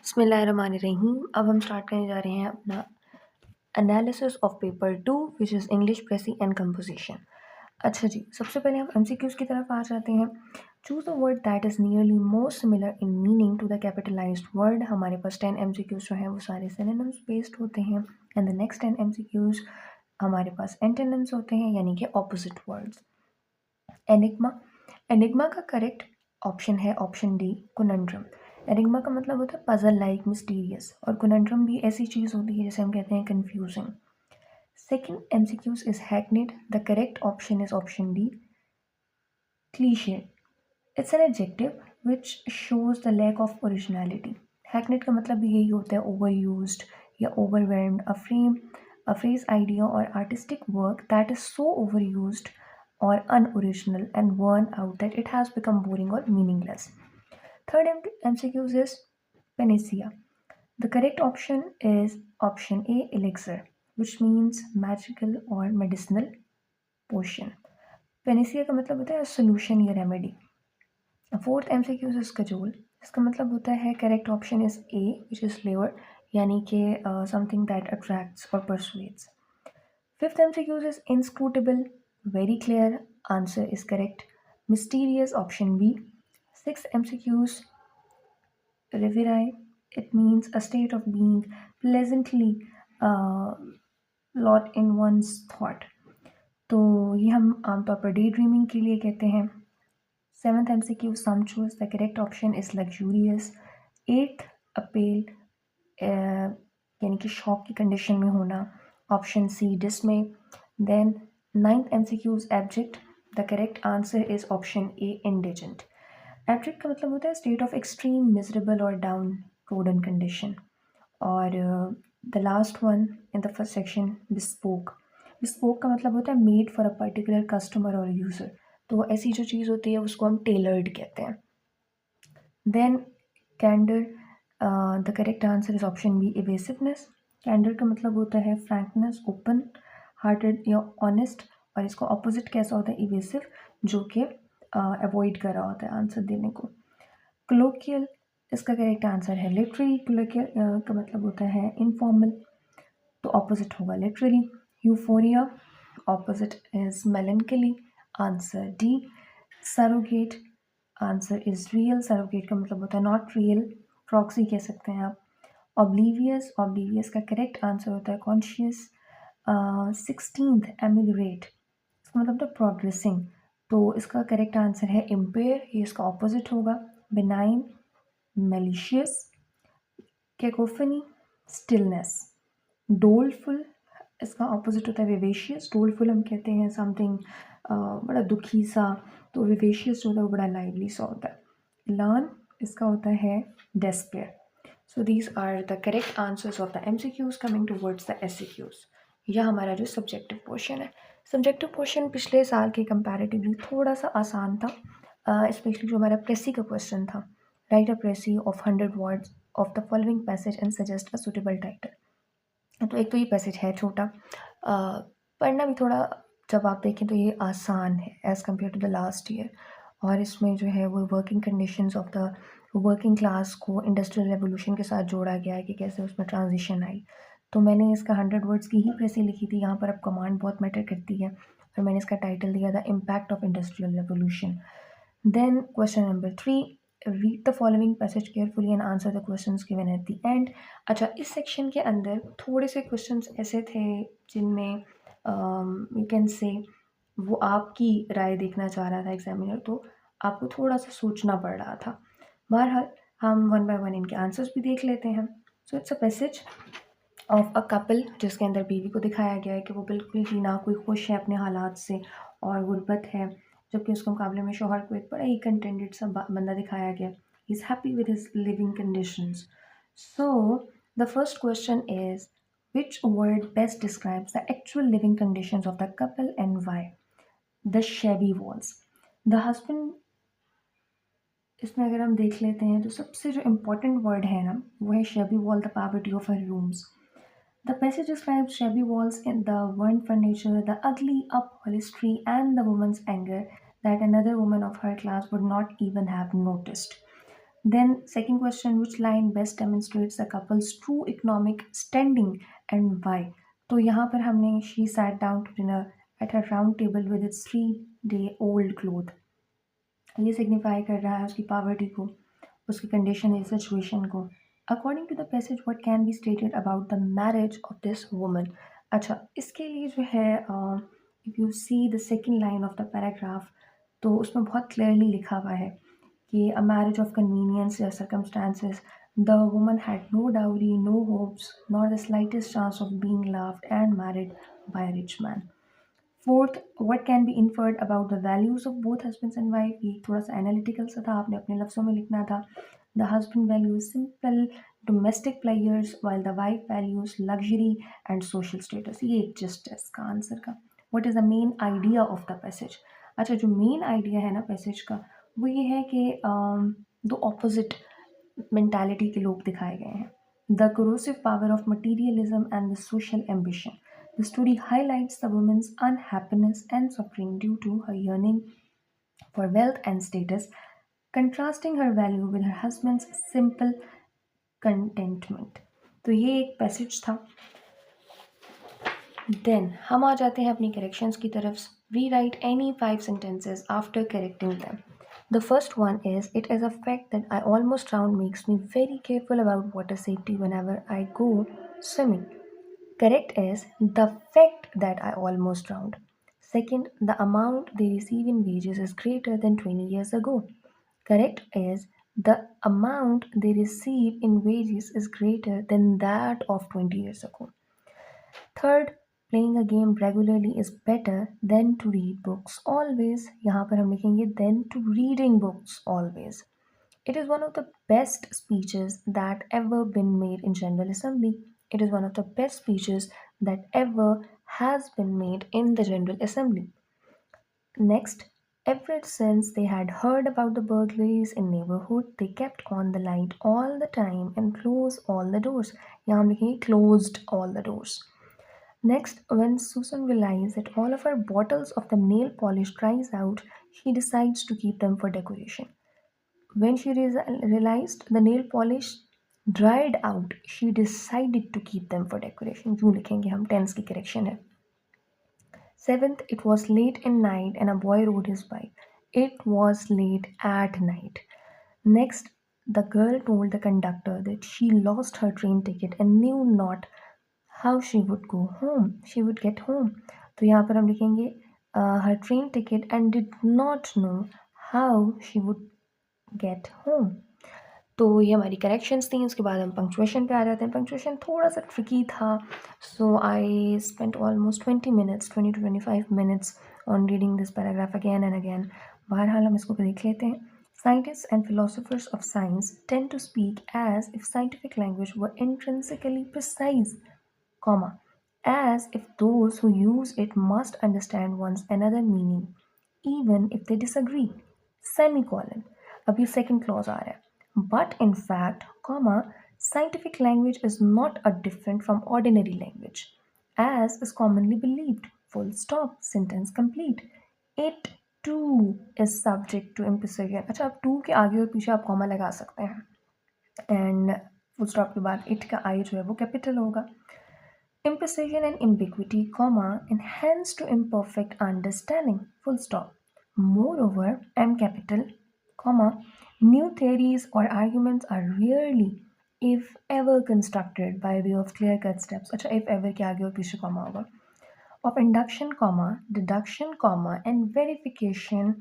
बिस्मिल्लाहिर्रहमानिर्रहीम। अब हम स्टार्ट करने जा रहे हैं अपना analysis of paper 2 which is English precis and composition. अच्छा जी, सबसे पहले हम एमसीक्यूज़ की तरफ आ जाते हैं। Choose a word that is nearly more similar in meaning to the capitalized word. हमारे पास 10 एमसीक्यूज़ जो हैं वो सारे सिनोनिम्स बेस्ड होते हैं एंड द नेक्स्ट 10 एमसीक्यूज़ हमारे पास एंटोनिम्स होते हैं यानी कि ऑपोजिट वर्ड्स। एनिग्मा एनिग्मा का करेक्ट ऑप्शन है ऑप्शन डी कुनंड्रम। एनिग्मा का मतलब होता है पजल लाइक मिस्टीरियस और कुनंड्रम भी ऐसी चीज़ होती है जिसे हम कहते हैं confusing. Second MCQs is hackneyed. The correct option is option D cliche. It's an adjective which shows the lack of originality. Hackneyed का मतलब भी यही होता है ओवर यूज्ड या overwhelmed. A phrase idea or artistic work that is so overused or unoriginal and worn out that it has become boring or meaningless. Third MCQs is panacea. The correct option is option A, elixir, which means magical or medicinal potion. Panacea का मतलब होता है solution या remedy. Fourth MCQs is cajole. इसका मतलब होता है correct option is A, which is lure, यानी कि something that attracts or persuades. Fifth MCQs is inscrutable, very clear, answer is correct. Mysterious, option B. Sixth MCQs, reverie, it means a state of being pleasantly lot in one's thought. तो ये हम आमतौर per day dreaming के लिए कहते हैं। Seventh MCQ sumptuous, the correct option is luxurious. Eighth appal यानी कि शॉक की कंडीशन में होना, option C dismay. Then ninth MCQs abject, the correct answer is option A indigent. Abject का मतलब होता है स्टेट ऑफ एक्सट्रीम मिजरेबल और डाउन रोडन कंडीशन. और the last one in the first section bespoke. Bespoke का मतलब होता है made for a particular customer और यूज़र. तो ऐसी जो चीज़ होती है उसको हम टेलर्ड कहते हैं. Then candour, the correct answer is option B evasiveness. Candour का मतलब होता है फ्रैंकनेस, ओपन हार्टेड या ऑनेस्ट. और इसको ऑपोजिट कैसा होता है इवेसिव, जो कि अवॉइड कर रहा होता है आंसर देने को. क्लोकियल, इसका करेक्ट आंसर है लिटरेरी. क्लोकियल का मतलब होता है इनफॉर्मल, तो ऑपोजिट होगा literary. Euphoria, opposite is मेलनकली, answer D. Surrogate, answer is real. Surrogate का मतलब होता है नॉट रियल, प्रॉक्सी कह सकते हैं आप. ऑब्लीवियस, ऑब्लीवियस का करेक्ट आंसर होता है कॉन्शियस. 16th एमिलरेट, इसका मतलब होता है प्रोग्रेसिंग, तो इसका करेक्ट आंसर है इम्पेयर, ये इसका ऑपोजिट होगा. Benign, malicious. Cacophony, stillness. Doleful, इसका ऑपोजिट होता है विवेशियस. डोलफुल हम कहते हैं समथिंग बड़ा दुखी सा, तो विवेशियस जो होता है वो बड़ा लाइवली सा होता है. लर्न, इसका होता है despair. So these are the correct answers of the MCQs coming towards the SCQs. यह हमारा जो सब्जेक्टिव पोर्शन है. सब्जेक्टिव पोर्शन पिछले साल के कंपैरेटिवली थोड़ा सा आसान था, स्पेशली जो हमारा प्रेसी का क्वेश्चन था. Write a precis of 100 words of the following passage and suggest a suitable title. तो एक तो ये पैसेज है छोटा, पढ़ना भी थोड़ा, जब आप देखें तो ये आसान है as compare to the last year. और इसमें जो है वो working conditions of the working class को इंडस्ट्रियल रेवोल्यूशन के साथ जोड़ा गया है कि कैसे उसमें ट्रांजिशन आई. तो मैंने इसका 100 वर्ड्स की ही प्रेसी लिखी थी. यहाँ पर अब कमांड बहुत मैटर करती है, और मैंने इसका टाइटल दिया था impact of industrial revolution. Then question number 3, read the following passage carefully and answer the questions given at the end. अच्छा, इस सेक्शन के अंदर थोड़े से क्वेश्चंस ऐसे थे जिनमें यू कैन से वो आपकी राय देखना चाह रहा था एग्जामिनर, तो आपको थोड़ा सा सोचना पड़ रहा था. बहरहाल हम वन बाय वन इनके आंसर्स भी देख लेते हैं. So it's a passage of a couple जिसके अंदर बीवी को दिखाया गया है कि वो बिल्कुल ही ना कोई खुश है अपने हालात से और गुर्बत है, जबकि उसके मुकाबले में शौहर को एक बड़ा ही कंटेंटेड सा बंदा दिखाया गया. He is happy with his living conditions. So the first question is which word best describes the actual living conditions of the couple and why? The shabby walls. The husband, इसमें अगर हम देख लेते हैं तो सबसे जो इम्पोर्टेंट वर्ड है ना वो है shabby wall, the poverty of her rooms. The passage describes shabby walls in the worn furniture, the ugly upholstery, and the woman's anger that another woman of her class would not even have noticed. Then second question, which line best demonstrates a couple's true economic standing and why? तो यहाँ पर हमने she sat down to dinner at her round table with its 3-day-old cloth. ये signify कर रहा है उसकी poverty को, उसकी कंडीशन या सिचुएशन को. According to the passage what can be stated about the marriage of this woman. अच्छा, इसके लिए जो है if you see the second line of the paragraph, तो उसमें बहुत क्लियरली लिखा हुआ है कि अ मैरिज ऑफ कन्वीनियंस या circumstances. The woman had no dowry, no hopes, not the slightest chance of being loved and married by a rich man. Fourth, what can be inferred about the values of both husbands and wife. ये थोड़ा सा analytical सा था, आपने अपने लफ्ज़ों में लिखना था. The husband values simple domestic players while the wife values luxury and social status. ये एक जस्ट है इसका आंसर का. What is the main idea of the passage. अच्छा, जो मेन आइडिया है ना पैसेज का, वो ये है कि दो ऑपोजिट मेंटालिटी के लोग दिखाए गए हैं. The corrosive power of materialism and the social ambition. The story highlights the woman's unhappiness and suffering due to her yearning for wealth and status, contrasting her value with her husband's simple contentment. तो ये एक passage था. Then हम आ जाते हैं अपनी corrections की तरफ. Rewrite any 5 sentences after correcting them. The first one is, it is a fact that I almost drown makes me very careful about water safety whenever I go swimming. Correct is, the fact that I almost drowned. Second, the amount they receive in wages is greater than 20 years ago. Correct is, the amount they receive in wages is greater than that of 20 years ago. Third, playing a game regularly is better than to read books always. यहाँ पर हम लिखेंगे than to reading books always. It is one of the best speeches that ever been made in General Assembly. It is one of the best speeches that ever has been made in the General Assembly. Next, ever since they had heard about the burglaries in neighborhood, they kept on the light all the time and closed all the doors. यहाँ हम लिखेंगे closed all the doors. Next, when Susan realizes that all of her bottles of the nail polish dries out, she decides to keep them for decoration. When she realized the nail polish dried out, she decided to keep them for decoration. यूँ लिखेंगे हम, tense की correction है. Seventh, it was late in night and a boy rode his bike. It was late at night. Next, the girl told the conductor that she lost her train ticket and knew not how she would go home. She would get home. तो यहाँ पर हम लिखेंगे her train ticket and did not know how she would get home. तो ये हमारी corrections थी. उसके बाद हम पंक्चुएशन पे आ जाते हैं. पंक्चुएशन थोड़ा सा ट्रिकी था, सो I spent almost 20 minutes, 20 to 25 minutes on reading this paragraph again and again. बहरहाल हम इसको देख लेते हैं. Scientists and philosophers of science tend to speak as if scientific language were intrinsically precise, comma, as if those who use it must understand one's another meaning, even if they disagree, semicolon. अब ये second clause आ रहा है. But in fact, comma, scientific language is not a different from ordinary language, as is commonly believed. Full stop. Sentence complete. It too is subject to imprecision. अच्छा, अब to के आगे और पीछे आप comma लगा सकते हैं. And full stop के बाद it का I जो है वो capital होगा. Imprecision and ambiguity, comma, enhance to imperfect understanding. Full stop. Moreover, M capital, comma, new theories or arguments are rarely, if ever, constructed by way of clear-cut steps. अच्छा, if ever के आगे और पीछे comma होगा. Of induction, comma, deduction, comma, and verification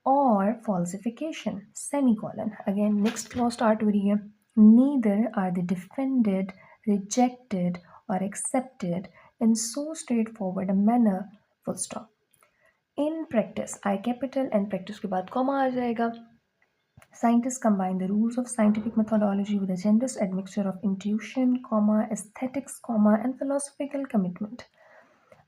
or falsification, semicolon. Again, next clause start हो रही है. Neither are they defended, rejected, or accepted in so straightforward a manner, full stop. In practice, I capital and practice के बाद comma आ जाएगा. Scientists combine the rules of scientific methodology with a generous admixture of intuition, comma, aesthetics, comma, and philosophical commitment.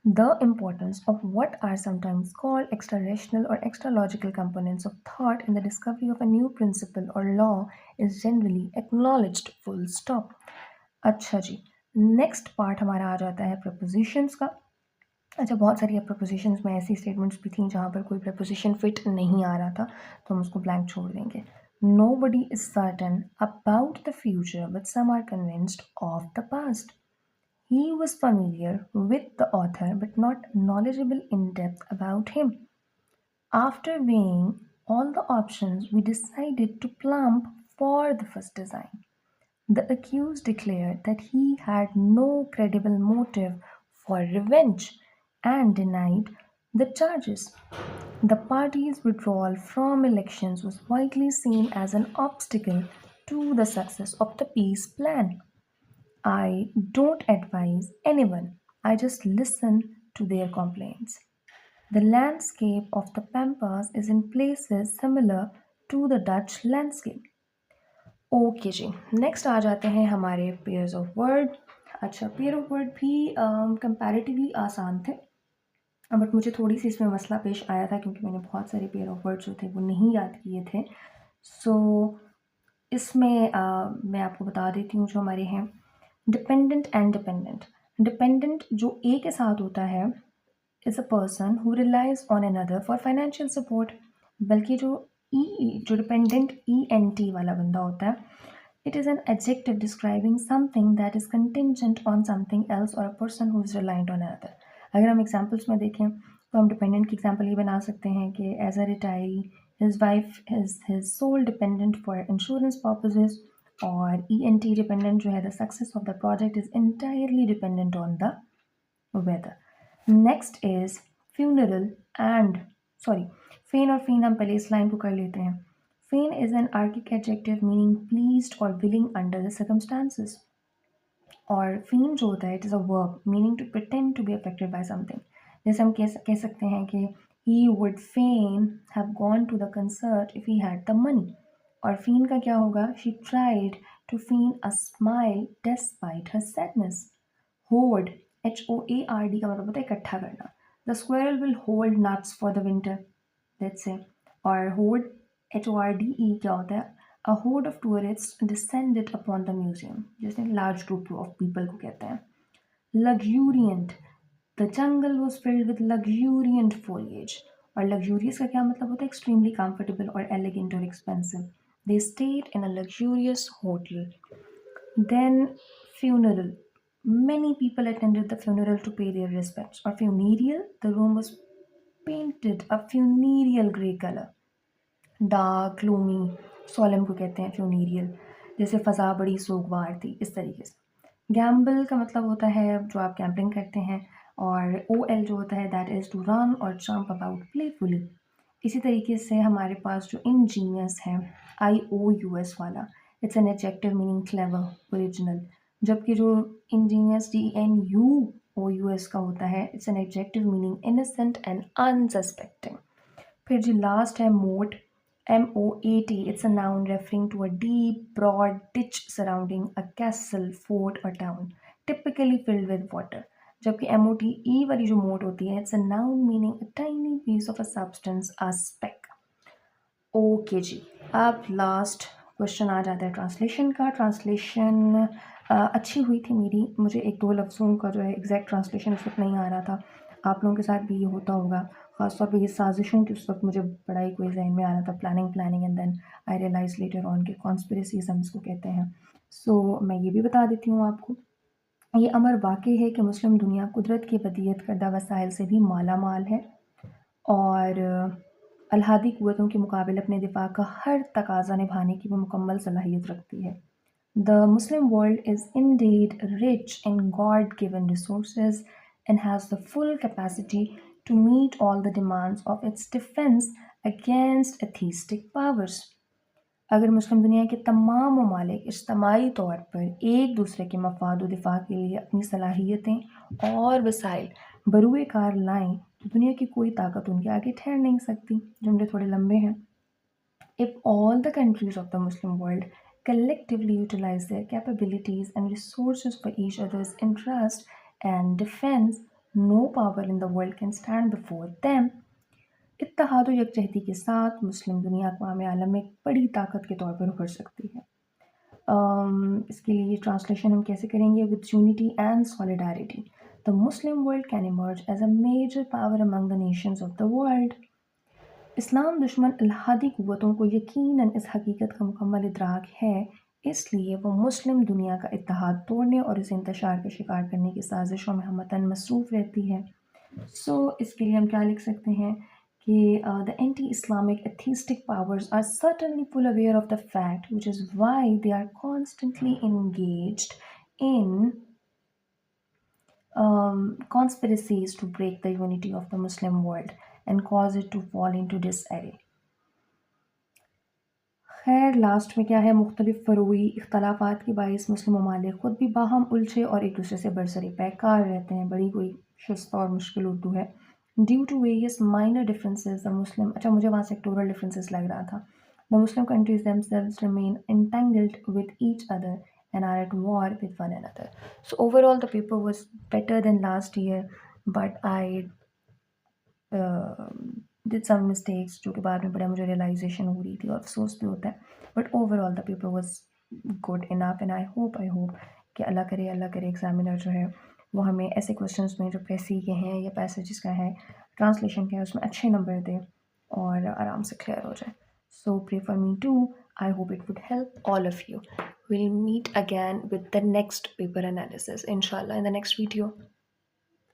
The importance of what are sometimes called extra-rational or extra-logical components of thought in the discovery of a new principle or law is generally acknowledged, full stop. अच्छा जी, next part हमारा आ जाता है propositions का. अच्छा, बहुत सारी propositions में ऐसी स्टेटमेंट्स भी थी जहाँ पर कोई प्रपोजिशन फिट नहीं आ रहा था, तो हम उसको ब्लैंक छोड़ देंगे. Nobody is certain about the future, but some are convinced of the past. He was familiar with the author but not knowledgeable in depth about him. After weighing all the options, we decided to plump for the first design. The accused declared that he had no credible motive for revenge and denied the charges. The party's withdrawal from elections was widely seen as an obstacle to the success of the peace plan. I don't advise anyone, I just listen to their complaints. The landscape of the Pampas is in places similar to the Dutch landscape. Okay जी, next आ जाते हैं हमारे pairs of word. अच्छा, pair of word भी comparatively आसान थे, but मुझे थोड़ी सी इसमें मसला पेश आया था क्योंकि मैंने बहुत सारे पेयर ऑफ वर्ड जो थे वो नहीं याद किए थे। सो इसमें मैं आपको बता देती हूँ जो हमारे हैं डिपेंडेंट एंड डिपेंडेंट। डिपेंडेंट जो ए के साथ होता है is a person who relies on another for financial support, बल्कि जो डिपेंडेंट ई एन टी वाला बंदा होता है, it is an adjective describing something that is contingent on something else or a person who is reliant on another. अगर हम examples में देखें तो हम डिपेंडेंट की एग्जाम्पल ये बना सकते हैं कि as a retiree his wife is his sole dependent for insurance purposes, or ENT dependent जो है the success of the project is entirely dependent on the weather. Next is funeral and sorry, fain और fiend हम पहले इस line को कर लेते हैं। Fain is an archaic adjective meaning pleased or willing under the circumstances. और फीन जो होता है it is a verb meaning to pretend to be affected by something. जैसे हम कह सकते हैं कि he would feign have gone to the concert if he had the money. और फीन का क्या होगा, she tried to feign a smile despite her sadness. Hoard, HOARD का मतलब होता है इकट्ठा करना। The squirrel will hold nuts for the winter, let's say. और होर्ड, HORDE क्या होता है, a horde of tourists descended upon the museum, जैसे large group of people को कहते हैं। Luxuriant, the jungle was filled with luxuriant foliage। और luxurious का क्या मतलब होता है, extremely comfortable or elegant or expensive। They stayed in a luxurious hotel। Then funeral, many people attended the funeral to pay their respects। और funereal, the room was painted a funereal grey color। Dark, gloomy, solemn को कहते हैं फ्यूनीरियल, जैसे फ़ज़ा बड़ी सोगवार थी, इस तरीके से। गैम्बल का मतलब होता है जो आप गैम्बलिंग करते हैं, और OL जो होता है दैट इज़ टू रन और जंप अबाउट प्लेफुली। इसी तरीके से हमारे पास जो इंजीनियस है, IOUS वाला, it's an adjective meaning clever, original. जबकि जो इंजीनियस DNUOUS का होता है, it's an adjective meaning innocent and unsuspecting. फिर जो लास्ट है मोट, MOAT, it's a noun referring to a deep, broad ditch surrounding a castle, fort or town, typically filled with water। जबकि MOTE वाली जो मोट होती है, it's a noun meaning a tiny piece of a substance, a speck। Okay जी, अब last question आ जाता है ट्रांसलेशन का। ट्रांसलेशन अच्छी हुई थी मेरी, मुझे एक दो लफ्ज़ों का जो है एग्जैक्ट ट्रांसलेशन उस वक्त नहीं आ रहा था। आप लोगों के साथ भी ये होता होगा, ख़ासतौर पे ये साजिशों की उस वक्त मुझे बड़ा ही कोई जहन में आ रहा था, planning and then I realise later on के कॉन्स्पिरेसीज हम इसको कहते हैं। सो मैं ये भी बता देती हूँ आपको, ये अमर वाक़ई है कि मुस्लिम दुनिया कुदरत की बदियत करदा वसाइल से भी माला माल है, और अल्हादी क़ुव्वतों के मुकाबले अपने दिफ़ा का हर तकाज़ा निभाने की वो मुकम्मल सलाहियत रखती है। The Muslim world is indeed rich in God given resources and has the full capacity to meet all the demands of its defense against atheistic powers। अगर मुस्लिम दुनिया के तमाम ममालिक इज्तमाही तौर पर एक दूसरे के मफाद व दिफा के लिए अपनी सलाहियतें और वसाइल बरूए कार लाएं तो दुनिया की कोई ताकत उनके आगे ठहर नहीं सकती। जुमले थोड़े लंबे हैं। If all the countries of the Muslim world collectively utilize their capabilities and resources for each other's interest and defense, no power in the world can stand before them। इत्तेहाद व यकजहती के साथ मुस्लिम दुनिया अक़वाम आलम में एक बड़ी ताकत के तौर पर उभर सकती है। इसके लिए ट्रांसलेशन हम कैसे करेंगे, with unity and solidarity the Muslim world can emerge as a major power among the nations of the world. इस्लाम दुश्मन अल्लादी क़ुव्वतों को यकीनन इस हकीकत का मुकम्मल इदराक है, इसलिए वो मुस्लिम दुनिया का इत्तेहाद तोड़ने और इसे इंतशार का शिकार करने की साजिशों में हमतन मसरूफ़ रहती है। इसके लिए हम क्या लिख सकते हैं कि the anti Islamic atheistic powers are certainly full aware of the fact which is why they are constantly engaged in conspiracies to break the unity of the Muslim world and cause it to fall into disarray. खैर last में क्या है, मुख्तलिफ फ़रोई इख्तलाफात के बाइस मुस्लिम ममालिक ख़ुद भी बाहम उलझे और एक दूसरे से बरसरी पैकार रहते हैं। बड़ी कोई शुस्ता और मुश्किल उर्दू है। Due to various minor differences the Muslim, अच्छा मुझे वहाँ सेक्टोरल डिफरेंसेस लग रहा था। The Muslim countries themselves remain entangled with each other and are at war with one another. So overall the paper was better than last year, but I did some mistakes जो कि बाद में बड़ा मुझे realisation हो रही थी और अफसोस भी होता है, but overall the paper was good enough and I hope कि अल्लाह करे एग्जामिनर जो है वो हमें ऐसे क्वेश्चंस में जो पैसे के हैं या पैसेजेस का है, ट्रांसलेशन का है, उसमें अच्छे नंबर दे और आराम से क्लियर हो जाए। So pray for me too, I hope it would help all of you. We'll meet again with the next paper analysis, inshallah, in the next video.